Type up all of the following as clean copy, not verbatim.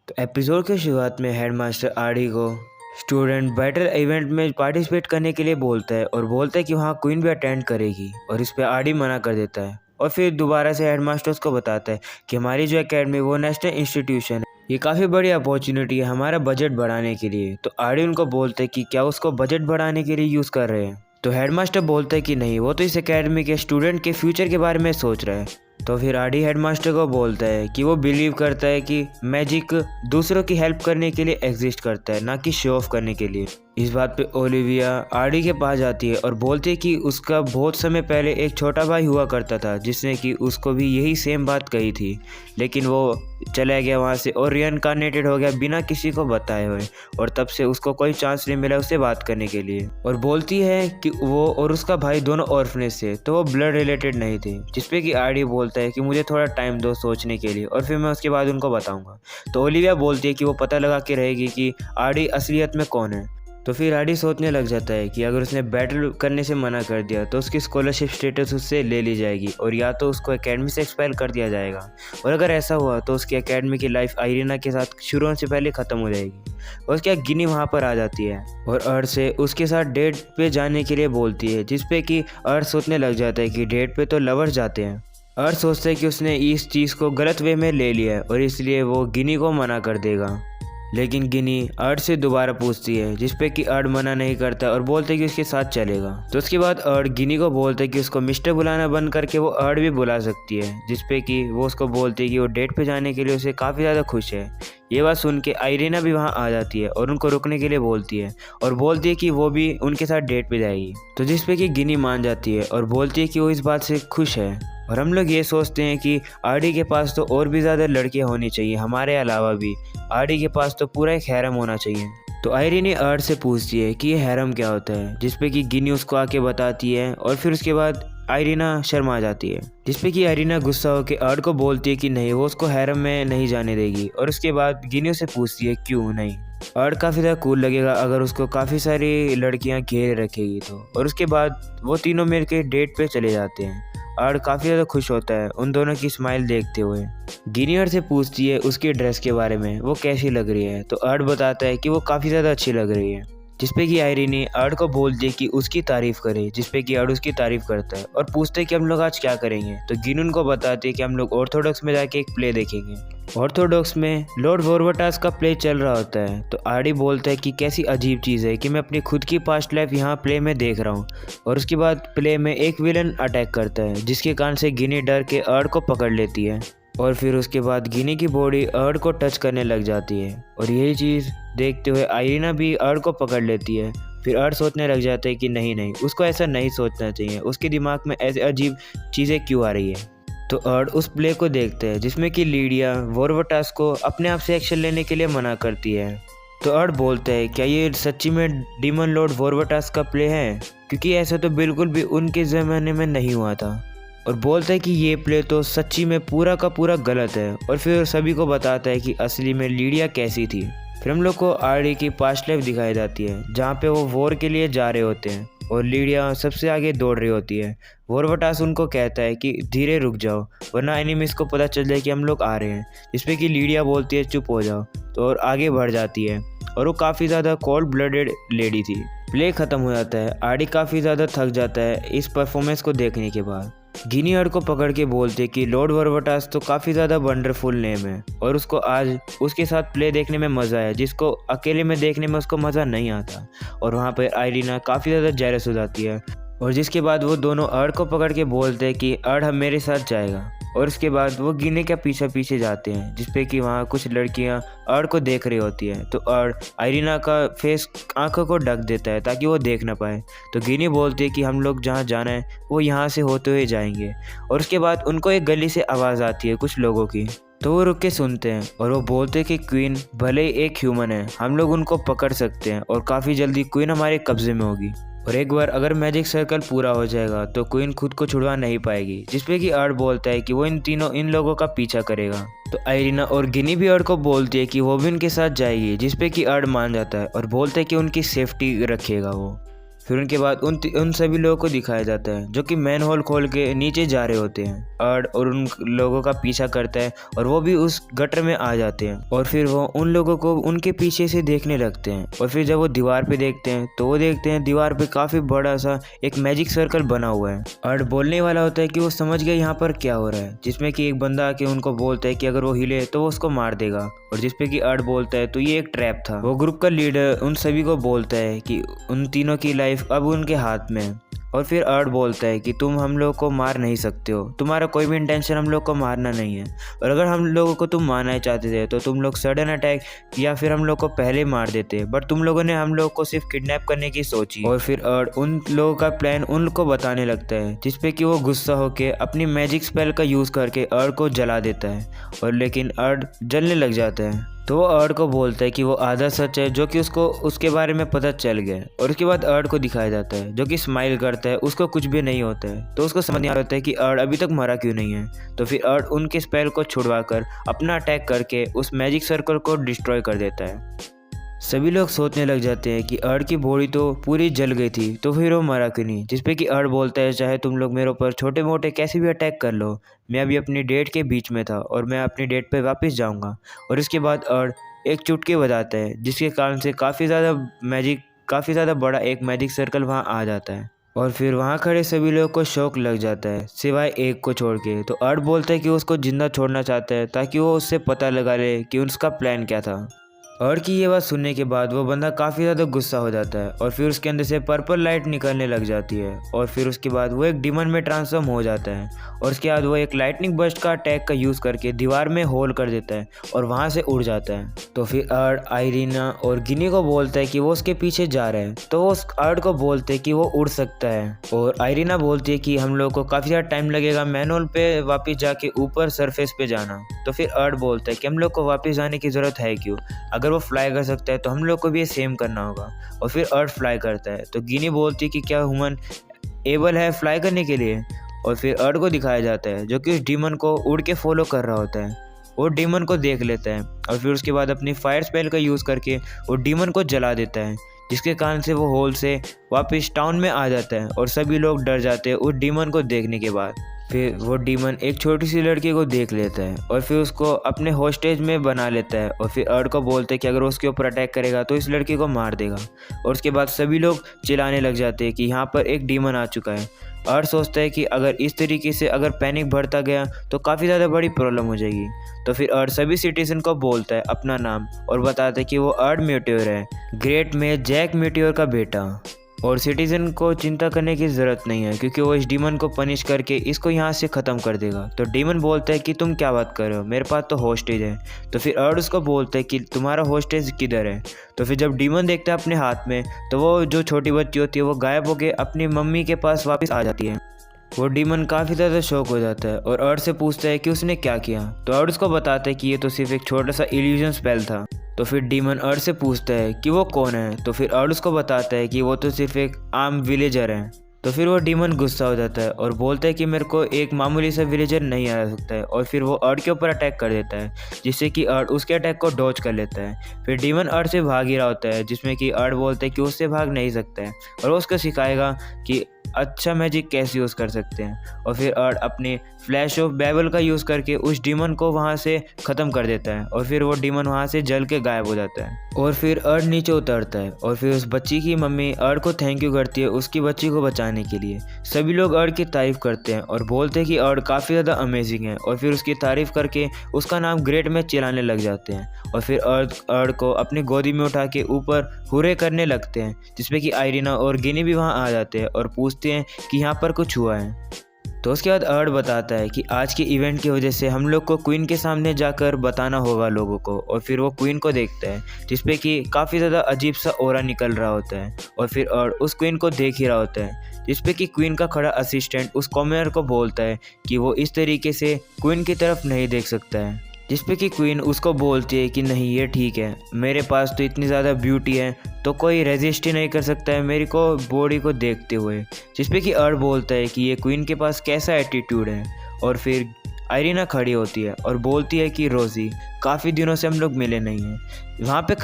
तो एपिसोड की शुरुआत में हेडमास्टर आरडी को स्टूडेंट बैटल इवेंट में पार्टिसिपेट करने के लिए बोलता है और बोलता है कि वहाँ क्वीन भी अटेंड करेगी और इस पे आरडी मना कर देता है। और फिर दोबारा से हेडमास्टर्स को बताता है कि हमारी जो एकेडमी वो नेशनल इंस्टीट्यूशन है, ये काफ़ी बड़ी अपॉर्चुनिटी है हमारा बजट बढ़ाने के लिए। तो आरडी उनको बोलते है कि क्या उसको बजट बढ़ाने के लिए यूज़ कर रहे हैं। तो हेडमास्टर बोलता है कि नहीं, वो तो इस एकेडमी के स्टूडेंट के फ्यूचर के बारे में सोच रहा है। तो फिर आरडी हेडमास्टर को बोलता है कि वो बिलीव करता है कि मैजिक दूसरों की हेल्प करने के लिए एग्जिस्ट करता है, ना कि शो ऑफ करने के लिए। इस बात पे ओलिविया आरडी के पास जाती है और बोलती है कि उसका बहुत समय पहले एक छोटा भाई हुआ करता था जिसने कि उसको भी यही सेम बात कही थी, लेकिन वो चला गया वहाँ से और रीइंकार्नेटेड हो गया बिना किसी को बताए हुए, और तब से उसको कोई चांस नहीं मिला उससे बात करने के लिए। और बोलती है कि वो और उसका भाई दोनों ऑर्फनेज थे, तो वो ब्लड रिलेटेड नहीं थे। जिसपे कि आरडी बोलता है कि मुझे थोड़ा टाइम दो सोचने के लिए और फिर मैं उसके बाद उनको बताऊंगा। तो ओलिविया बोलती है कि वो पता लगा के रहेगी कि आरडी असलियत में कौन है। तो फिर आरडी सोचने लग जाता है कि अगर उसने बैटल करने से मना कर दिया तो उसकी स्कॉलरशिप स्टेटस उससे ले ली जाएगी और या तो उसको एकेडमी से एक्सपेल कर दिया जाएगा, और अगर ऐसा हुआ तो उसकी एकेडमी की लाइफ आइरिना के साथ शुरू होने से पहले ख़त्म हो जाएगी। और उसके गिनी वहाँ पर आ जाती है और अर्थ से उसके साथ डेट पे जाने के लिए बोलती है, जिसपे कि अर्थ सोचने लग जाता है कि डेट पे तो लवर्स जाते हैं। अर्थ सोचता है कि उसने इस चीज़ को गलत वे में ले लिया है और इसलिए वो गिनी को मना कर देगा। लेकिन गिनी अर्ड से दोबारा पूछती है, जिसपे कि अर्ड मना नहीं करता और बोलते कि उसके साथ चलेगा। तो उसके बाद अर्ड गिनी को बोलते कि उसको मिस्टर बुलाना बंद करके वो अर्ड भी बुला सकती है, जिसपे कि वो उसको बोलती है कि वो डेट पे जाने के लिए उसे काफ़ी ज़्यादा खुश है। ये बात सुन के आइरिना भी वहाँ आ जाती है और उनको रुकने के लिए बोलती है और बोलती है कि वो भी उनके साथ डेट पे जाएगी। तो जिसपे कि गिनी मान जाती है और बोलती है कि वो इस बात से खुश है। और हम लोग ये सोचते हैं कि आरडी के पास तो और भी ज़्यादा लड़कियां होनी चाहिए, हमारे अलावा भी आरडी के पास तो पूरा एक हैरम होना चाहिए। तो आयरिनी अर्ड से पूछती है कि ये हैरम क्या होता है, जिसपे कि गिनी उसको आके बताती है और फिर उसके बाद आयरिना शर्मा जाती है, जिसपे कि आयरिना गुस्सा होकर अर्ड को बोलती है कि नहीं, वो उसको हैरम में नहीं जाने देगी। और उसके बाद गिनी से पूछती है क्यों नहीं। अर्ड काफ़ी ज़्यादा कूल लगेगा अगर उसको काफ़ी सारी लड़कियां घेरे रखेगी तो। और उसके बाद वो तीनों मिलकर डेट पे चले जाते हैं। अर्ड काफ़ी ज़्यादा खुश होता है उन दोनों की स्माइल देखते हुए। गिनी अर्ड से पूछती है उसकी ड्रेस के बारे में, वो कैसी लग रही है। तो अर्ड बताता है कि वो काफ़ी ज़्यादा अच्छी लग रही है, जिसपे कि आयरिनी अर्ड को बोलती है कि उसकी तारीफ़ करे, जिसपे कि अर्ड उसकी तारीफ़ करता है और पूछते हैं कि हम लोग आज क्या करेंगे। तो गिनी उनको बताती है कि हम लोग ऑर्थोडॉक्स में जाके एक प्ले देखेंगे। ऑर्थोडॉक्स में लॉर्ड वोरवटास का प्ले चल रहा होता है। तो आरडी बोलता है कि कैसी अजीब चीज़ है कि मैं अपनी खुद की पास्ट लाइफ यहाँ प्ले में देख रहा हूँ। और उसके बाद प्ले में एक विलन अटैक करता है, जिसके कारण से गिनी डर के अर्ड को पकड़ लेती है और फिर उसके बाद गिनी की बॉडी अर्ड को टच करने लग जाती है। और यही चीज़ देखते हुए आयरिना भी अर्ड को पकड़ लेती है। फिर अर्ड सोचने लग जाता है कि नहीं नहीं, उसको ऐसा नहीं सोचना चाहिए, उसके दिमाग में ऐसे अजीब चीज़ें क्यों आ रही है। तो अर्ड उस प्ले को देखते हैं जिसमें कि लीडिया वोरवटास को अपने आप से एक्शन लेने के लिए मना करती है। तो अर्ड बोलता है क्या ये सच्ची में डीमन लॉर्ड वोरवटास का प्ले है, क्योंकि ऐसा तो बिल्कुल भी उनके ज़माने में नहीं हुआ था। और बोलता है कि ये प्ले तो सच्ची में पूरा का पूरा गलत है। और फिर सभी को बताता है कि असली में लीडिया कैसी थी। फिर हम लोग को आरडी की पास्ट लाइफ दिखाई जाती है जहाँ पे वो वॉर के लिए जा रहे होते हैं और लीडिया सबसे आगे दौड़ रही होती है। वोरवटास उनको कहता है कि धीरे रुक जाओ वरना एनिमीज को पता चल जाए कि हम लोग आ रहे हैं, जिसपे कि लीडिया बोलती है चुप हो जाओ। तो और आगे बढ़ जाती है और वो काफ़ी ज़्यादा कोल्ड ब्लडेड लेडी थी। प्ले ख़त्म हो जाता है, आरडी काफ़ी ज़्यादा थक जाता है इस परफॉर्मेंस को देखने के बाद। गिनी अर्ड को पकड़ के बोलते कि लॉर्ड वोरवटास तो काफ़ी ज़्यादा वंडरफुल नेम है और उसको आज उसके साथ प्ले देखने में मज़ा आया, जिसको अकेले में देखने में उसको मज़ा नहीं आता। और वहाँ पर आयरिना काफ़ी ज़्यादा जेलस हो जाती है और जिसके बाद वो दोनों अर्ड को पकड़ के बोलते हैं कि अर्ड हम मेरे साथ जाएगा। और उसके बाद वो गिनी के पीछे पीछे जाते हैं, जिसपे कि वहाँ कुछ लड़कियाँ अर्ड को देख रही होती हैं। तो अर्ड आयरिना का फेस आंखों को ढक देता है ताकि वो देख ना पाए। तो गिनी बोलती है कि हम लोग जहाँ जाना है वो यहाँ से होते हुए जाएंगे। और उसके बाद उनको एक गली से आवाज़ आती है कुछ लोगों की, तो वो रुक के सुनते हैं और वो बोलते हैं कि क्वीन भले ही एक ह्यूमन है, हम लोग उनको पकड़ सकते हैं और काफ़ी जल्दी क्वीन हमारे कब्जे में होगी। और एक बार अगर मैजिक सर्कल पूरा हो जाएगा तो क्वीन खुद को छुड़वा नहीं पाएगी, जिसपे कि अर्ड बोलता है कि वो इन लोगों का पीछा करेगा। तो आयरिना और गिनी भी अर्ड को बोलती है कि वो भी उनके साथ जाएगी, जिसपे कि अर्ड मान जाता है और बोलता है कि उनकी सेफ्टी रखेगा वो। फिर उनके बाद उन सभी लोगों को दिखाया जाता है जो कि मैन होल खोल के नीचे जा रहे होते हैं। अर्ड और उन लोगों का पीछा करता है और वो भी उस गटर में आ जाते हैं और फिर वो उन लोगों को उनके पीछे से देखने लगते हैं। और फिर जब वो दीवार पे देखते हैं तो वो देखते हैं दीवार पे काफ़ी बड़ा सा एक मैजिक सर्कल बना हुआ है। अर्ड बोलने वाला होता है कि वो समझ गया यहाँ पर क्या हो रहा है, जिसमें कि एक बंदा आके उनको बोलता है कि अगर वो हिले तो वो उसको मार देगा। और जिसपे कि अर्ड बोलता है तो ये एक ट्रैप था। वो ग्रुप का लीडर उन सभी को बोलता है कि उन तीनों की लाइफ अब उनके हाथ में है। और फिर अर्ड बोलता है कि तुम हम लोग को मार नहीं सकते हो, तुम्हारा कोई भी इंटेंशन हम लोग को मारना नहीं है, और अगर हम लोगों को तुम मारना चाहते थे तो तुम लोग सडन अटैक या फिर हम लोग को पहले मार देते, बट तुम लोगों ने हम लोग को सिर्फ किडनैप करने की सोची। और फिर अर्ड उन लोगों का प्लान उनको बताने लगता है, जिसपे कि वो गुस्सा होकर अपनी मैजिक स्पेल का यूज़ करके अर्ड को जला देता है। और लेकिन अर्ड जलने लग जाता है तो वो अर्ड को बोलता है कि वो आधा सच है जो कि उसको उसके बारे में पता चल गया। और उसके बाद अर्ड को दिखाया जाता है जो कि स्माइल करता है, उसको कुछ भी नहीं होता है। तो उसको समझ नहीं आता है कि अर्ड अभी तक मरा क्यों नहीं है। तो फिर अर्ड उनके स्पेल को छुड़वा कर अपना अटैक करके उस मैजिक सर्कल को डिस्ट्रॉय कर देता है। सभी लोग सोचने लग जाते हैं कि अर्ड की बॉडी तो पूरी जल गई थी, तो फिर वो मरा क्यों नहीं। जिसपे कि अर्ड बोलता है चाहे तुम लोग मेरे ऊपर छोटे मोटे कैसे भी अटैक कर लो, मैं अभी अपनी डेट के बीच में था और मैं अपनी डेट पे वापस जाऊंगा। और इसके बाद अर्ड एक चुटकी बजाता है जिसके कारण से काफ़ी ज़्यादा बड़ा एक मैजिक सर्कल वहाँ आ जाता है। और फिर वहाँ खड़े सभी लोगों को शौक लग जाता है सिवाय एक को छोड़ के। तो अर्ड बोलता है कि वो उसको जिंदा छोड़ना चाहता है ताकि वो उससे पता लगा ले कि उसका प्लान क्या था। अर्ड की ये बात सुनने के बाद वो बंदा काफ़ी ज़्यादा गुस्सा हो जाता है और फिर उसके अंदर से पर्पल लाइट निकलने लग जाती है। और फिर उसके बाद वो एक डीमन में ट्रांसफॉर्म हो जाता है और उसके बाद वो एक लाइटनिंग बर्स्ट का अटैक का यूज़ करके दीवार में होल कर देता है और वहाँ से उड़ जाता है। तो फिर अर्ड आयरीना और गिनी को बोलता है कि वो उसके पीछे जा रहे हैं। तो वो अर्ड को बोलते हैं कि वो उड़ सकता है और आयरीना बोलती है कि हम लोग को काफ़ी ज़्यादा टाइम लगेगा मैनुअल पे वापस जाके ऊपर सरफेस पे जाना। तो फिर अर्ड बोलता है कि हम लोग को वापस जाने की ज़रूरत है क्यों, अगर वो फ्लाई कर सकता है तो हम लोग को भी ये सेम करना होगा। और फिर अर्ड फ्लाई करता है तो गिनी बोलती है कि क्या ह्यूमन एबल है फ्लाई करने के लिए। और फिर अर्ड को दिखाया जाता है जो कि उस डीमन को उड़ के फॉलो कर रहा होता है। वो डीमन को देख लेता है और फिर उसके बाद अपनी फायर स्पेल का यूज़ करके वो डीमन को जला देता है, जिसके कारण से वो होल से वापस टाउन में आ जाता है और सभी लोग डर जाते हैं उस डीमन को देखने के बाद। फिर वो डीमन एक छोटी सी लड़की को देख लेता है और फिर उसको अपने होस्टेज में बना लेता है। और फिर अर्ड को बोलते हैं कि अगर उसके ऊपर अटैक करेगा तो इस लड़की को मार देगा। और उसके बाद सभी लोग चिल्लाने लग जाते हैं कि यहाँ पर एक डीमन आ चुका है। अर्ड सोचता है कि अगर इस तरीके से अगर पैनिक बढ़ता गया तो काफ़ी ज़्यादा बड़ी प्रॉब्लम हो जाएगी। तो फिर अर्ड सभी सिटीजन को बोलता है अपना नाम और बताता है कि वो अर्ड म्यूटियोर है, ग्रेट में जैक म्यूटियोर का बेटा। और सिटीजन को चिंता करने की ज़रूरत नहीं है क्योंकि वो इस डीमन को पनिश करके इसको यहाँ से ख़त्म कर देगा। तो डीमन बोलता है कि तुम क्या बात कर रहे हो, मेरे पास तो होस्टेज है। तो फिर अर्ड उसको बोलता है कि तुम्हारा होस्टेज किधर है। तो फिर जब डीमन देखता है अपने हाथ में तो वो जो छोटी बच्ची होती है वो गायब होकर अपनी मम्मी के पास वापस आ जाती है। वो डीमन काफ़ी ज़्यादा शौक हो जाता है और अर्ड से पूछता है कि उसने क्या किया। तो अर्ड उसको बताता है कि ये तो सिर्फ एक छोटा सा इल्यूजन स्पेल था। तो फिर डीमन अर्ड से पूछता है कि वो कौन है। तो फिर अर्ड उसको बताता है कि वो तो सिर्फ एक आम विलेजर है। तो फिर वो डीमन गुस्सा हो जाता है और बोलता है कि मेरे को एक मामूली सा विलेजर नहीं आ सकता है। और फिर वो अर्ड के ऊपर अटैक कर देता है जिससे कि अर्ड उसके अटैक को डॉज कर लेता है। फिर डीमन अर्ड से भाग ही रहा होता है जिसमें कि अर्ड बोलता है कि उससे भाग नहीं सकता है और वो उसको सिखाएगा कि अच्छा मैजिक कैसे यूज़ कर सकते हैं। और फिर अर्ड अपने फ्लैश ऑफ बैबल का यूज़ करके उस डीमन को वहाँ से ख़त्म कर देता है और फिर वो डीमन वहाँ से जल के गायब हो जाता है। और फिर अर्ड नीचे उतरता है और फिर उस बच्ची की मम्मी अर्ड को थैंक यू करती है उसकी बच्ची को बचाने के लिए। सभी लोग अर्ड की तारीफ़ करते हैं और बोलते हैं कि अर्ड काफ़ी ज़्यादा अमेजिंग है और फिर उसकी तारीफ़ करके उसका नाम ग्रेट में चिल्लाने लग जाते हैं। और फिर अर्ड को अपनी गोदी में उठा के ऊपर हुर्रे करने लगते हैं, जिसमें कि आयरीना और गिनी भी वहाँ आ जाते हैं और पूछते हैं कि यहाँ पर कुछ हुआ है। तो उसके बाद अर्ड बताता है कि आज के इवेंट की वजह से हम लोग को क्वीन के सामने जाकर बताना होगा लोगों को। और फिर वो क्वीन को देखता है जिसपे कि काफ़ी ज़्यादा अजीब सा ओरा निकल रहा होता है। और फिर अर्ड उस क्वीन को देख ही रहा होता है जिसपे कि क्वीन का खड़ा असिस्टेंट उस कॉमनर को बोलता है कि वो इस तरीके से क्वीन की तरफ नहीं देख सकता है। जिसपे कि क्वीन उसको बोलती है कि नहीं ये ठीक है, मेरे पास तो इतनी ज़्यादा ब्यूटी है तो कोई रेजिस्ट ही नहीं कर सकता है मेरी को बॉडी को देखते हुए। जिसपे कि अर्ड बोलता है कि ये क्वीन के पास कैसा एटीट्यूड है। और फिर आयरीना खड़ी होती है और बोलती है कि रोज़ी काफ़ी दिनों से हम लोग मिले नहीं हैं। वहाँ पे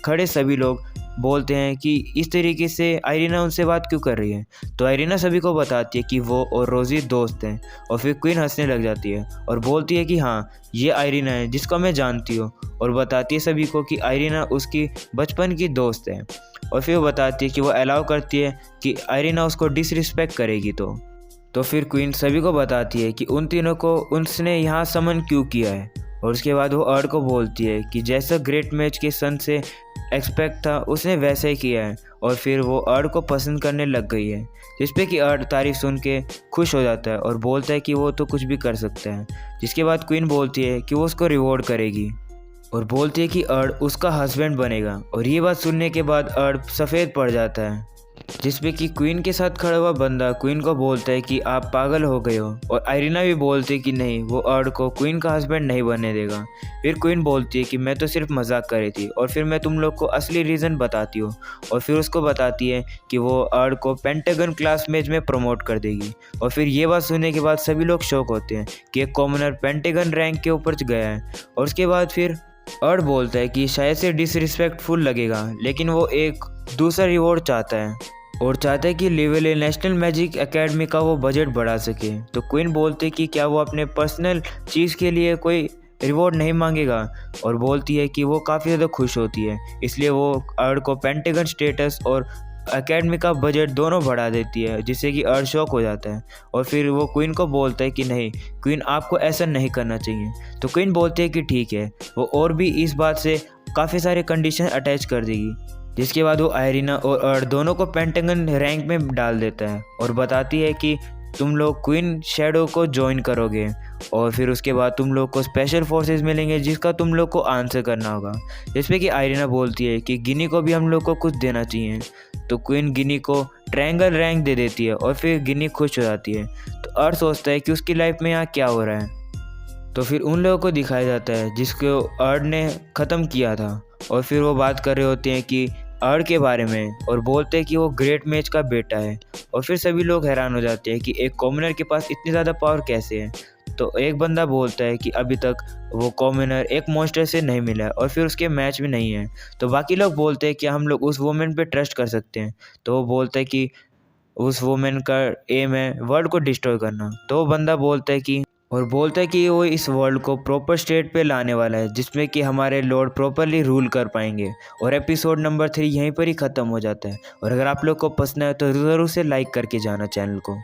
खड़े सभी लोग बोलते हैं कि इस तरीके से आयरीना उनसे बात क्यों कर रही है। तो आयरीना सभी को बताती है कि वो और रोज़ी दोस्त हैं, और फिर क्वीन हंसने लग जाती है और बोलती है कि हाँ, ये आयरीना है जिसको मैं जानती हूँ, और बताती है सभी को कि आयरीना उसकी बचपन की दोस्त है। और फिर वो बताती है कि वो अलाउ करती है कि आयरीना उसको डिसरिस्पेक्ट करेगी। तो फिर क्वीन सभी को बताती है कि उन तीनों को उसने यहाँ समन क्यों किया है। और उसके बाद वो अर्ड को बोलती है कि जैसा ग्रेट मैच के सन से एक्सपेक्ट था उसने वैसा ही किया है, और फिर वो अर्ड को पसंद करने लग गई है। जिस पे कि अर्ड तारीफ सुन के खुश हो जाता है और बोलता है कि वो तो कुछ भी कर सकता है। जिसके बाद क्वीन बोलती है कि वो उसको रिवॉर्ड करेगी, और बोलती है कि अर्ड उसका हस्बैंड बनेगा। और ये बात सुनने के बाद अर्ड सफ़ेद पड़ जाता है। जिसपे कि क्वीन के साथ खड़ा हुआ बंदा क्वीन को बोलता है कि आप पागल हो गए हो, और आयरीना भी बोलती है कि नहीं, वो अर्ड को क्वीन का हस्बैंड नहीं बनने देगा। फिर क्वीन बोलती है कि मैं तो सिर्फ मजाक कर रही थी, और फिर मैं तुम लोग को असली रीज़न बताती हूँ। और फिर उसको बताती है कि वो अर्ड को पेंटागन क्लास मैच में प्रमोट कर देगी। और फिर ये बात सुनने के बाद सभी लोग शॉक होते हैं कि एक कॉमनर पेंटागन रैंक के ऊपर गया है। और उसके बाद फिर अर्ड बोलता है कि शायद से डिसरिस्पेक्टफुल लगेगा, लेकिन वो एक दूसरा रिवॉर्ड चाहता है, और चाहता है कि लेवल नेशनल मैजिक एकेडमी का वो बजट बढ़ा सके। तो क्वीन बोलती है कि क्या वो अपने पर्सनल चीज़ के लिए कोई रिवॉर्ड नहीं मांगेगा, और बोलती है कि वो काफ़ी ज़्यादा खुश होती है, इसलिए वो अर्ड को पेंटागन स्टेटस और एकेडमी का बजट दोनों बढ़ा देती है, जिससे कि अर्ड शॉक हो जाता है। और फिर वो क्वीन को बोलता है कि नहीं क्वीन, आपको ऐसा नहीं करना चाहिए। तो क्वीन बोलती है कि ठीक है, वो और भी इस बात से काफ़ी सारे कंडीशन अटैच कर देगी। जिसके बाद वो आयरीना और अर्ड दोनों को पेंटागन रैंक में डाल देता है, और बताती है कि तुम लोग क्वीन शैडो को ज्वाइन करोगे, और फिर उसके बाद तुम लोग को स्पेशल फोर्सेस मिलेंगे जिसका तुम लोग को आंसर करना होगा। जिसपे कि आयरीना बोलती है कि गिनी को भी हम लोग को कुछ देना चाहिए। तो क्वीन गिनी को ट्रायंगल रैंक दे देती है, और फिर गिनी खुश हो जाती है। तो अर्ड सोचता है कि उसकी लाइफ में यहाँ क्या हो रहा है। तो फिर उन लोगों को दिखाया जाता है जिसको अर्ड ने ख़त्म किया था, और फिर वो बात कर रहे होते हैं कि अर्ड के बारे में, और बोलते हैं कि वो ग्रेट मैच का बेटा है। और फिर सभी लोग हैरान हो जाते हैं कि एक कॉमनर के पास इतनी ज़्यादा पावर कैसे है। तो एक बंदा बोलता है कि अभी तक वो कॉमनर एक मॉन्स्टर से नहीं मिला है, और फिर उसके मैच भी नहीं है। तो बाकी लोग बोलते हैं कि हम लोग उस वुमेन पे ट्रस्ट कर सकते हैं। तो वो बोलता है कि उस वुमेन का एम है वर्ल्ड को डिस्ट्रॉय करना। तो वो बंदा बोलता है कि वो इस वर्ल्ड को प्रॉपर स्टेट पे लाने वाला है, जिसमें कि हमारे लॉर्ड प्रॉपरली रूल कर पाएंगे। और एपिसोड नंबर 3 यहीं पर ही ख़त्म हो जाता है। और अगर आप लोग को पसंद है तो ज़रूर से लाइक करके जाना चैनल को।